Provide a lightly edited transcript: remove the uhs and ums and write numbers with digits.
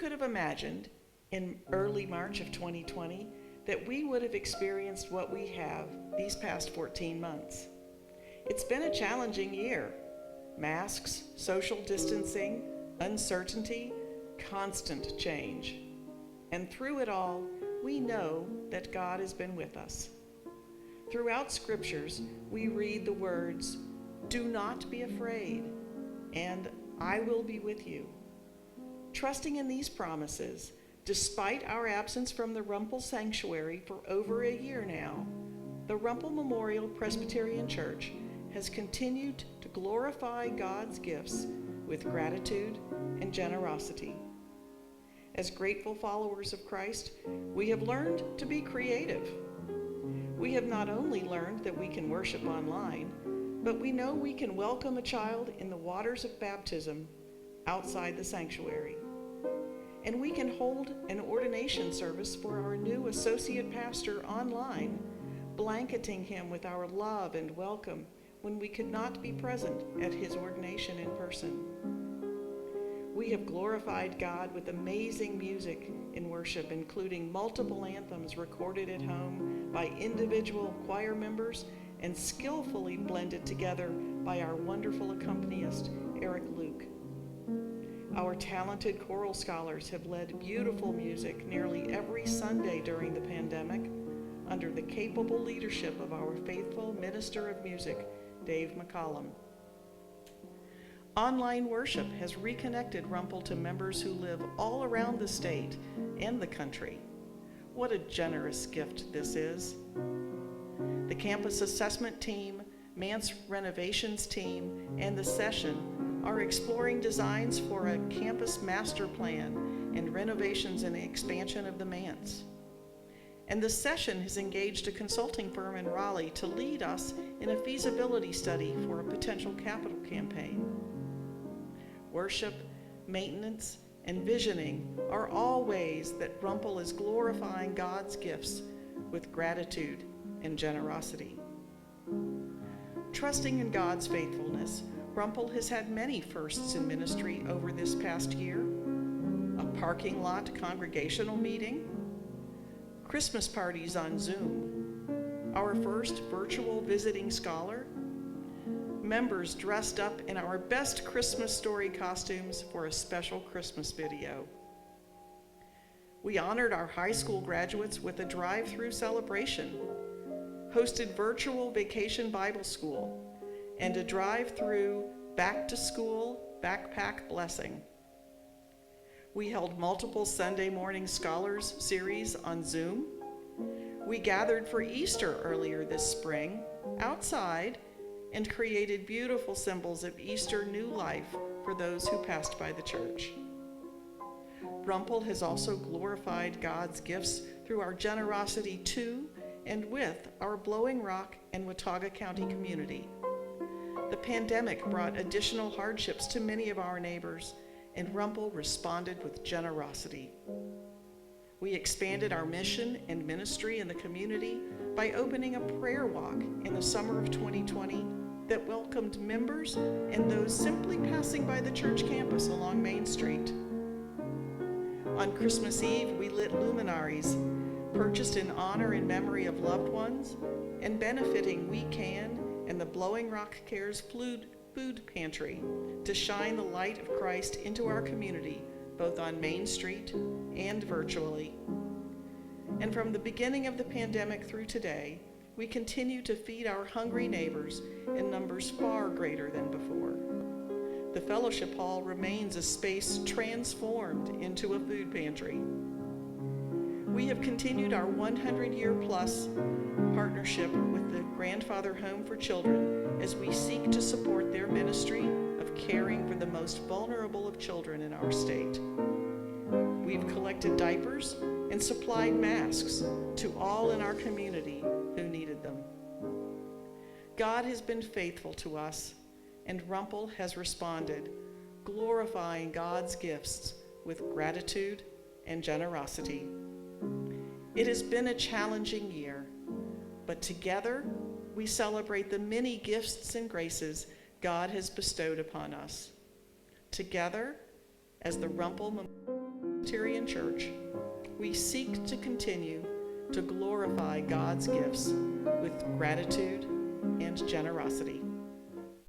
could have imagined in early March of 2020 that we would have experienced what we have these past 14 months? It's been a challenging year. Masks, social distancing, uncertainty, constant change. And through it all, we know that God has been with us. Throughout scriptures, we read the words, "Do not be afraid," and "I will be with you." Trusting in these promises, despite our absence from the Rumpel Sanctuary for over a year now, the Rumpel Memorial Presbyterian Church has continued to glorify God's gifts with gratitude and generosity. As grateful followers of Christ, we have learned to be creative. We have not only learned that we can worship online, but we know we can welcome a child in the waters of baptism outside the sanctuary. And we can hold an ordination service for our new associate pastor online, blanketing him with our love and welcome when we could not be present at his ordination in person. We have glorified God with amazing music in worship, including multiple anthems recorded at home by individual choir members and skillfully blended together by our wonderful accompanist, Eric Luke. Our talented choral scholars have led beautiful music nearly every Sunday during the pandemic under the capable leadership of our faithful minister of music, Dave McCollum. Online worship has reconnected Rumpel to members who live all around the state and the country. What a generous gift this is. The campus assessment team, Mance renovations team, and the session are exploring designs for a campus master plan and renovations and expansion of the Mance. And the session has engaged a consulting firm in Raleigh to lead us in a feasibility study for a potential capital campaign. Worship, maintenance, and visioning are all ways that Rumpel is glorifying God's gifts with gratitude and generosity. Trusting in God's faithfulness, Rumpel has had many firsts in ministry over this past year. A parking lot congregational meeting, Christmas parties on Zoom, our first virtual visiting scholar, members dressed up in our best Christmas story costumes for a special Christmas video. We honored our high school graduates with a drive-through celebration, hosted virtual vacation Bible school, and a drive-through back-to-school backpack blessing. We held multiple Sunday morning scholars series on Zoom. We gathered for Easter earlier this spring, outside, and created beautiful symbols of Easter new life for those who passed by the church. Rumpel has also glorified God's gifts through our generosity to and with our Blowing Rock and Watauga County community. The pandemic brought additional hardships to many of our neighbors, and Rumpel responded with generosity. We expanded our mission and ministry in the community by opening a prayer walk in the summer of 2020 that welcomed members and those simply passing by the church campus along Main Street. On Christmas Eve, we lit luminaries, purchased in honor and memory of loved ones, and benefiting We Can and the Blowing Rock Cares food pantry to shine the light of Christ into our community, both on Main Street and virtually. And from the beginning of the pandemic through today, we continue to feed our hungry neighbors in numbers far greater than before. The fellowship hall remains a space transformed into a food pantry. We have continued our 100-year-plus partnership with the Grandfather Home for Children as we seek to support their ministry of caring for the most vulnerable of children in our state. We've collected diapers and supplied masks to all in our community who needed them. God has been faithful to us, and Rumpel has responded, glorifying God's gifts with gratitude and generosity. It has been a challenging year, but together we celebrate the many gifts and graces God has bestowed upon us. Together, as the Rumpel Presbyterian Church, we seek to continue to glorify God's gifts with gratitude and generosity.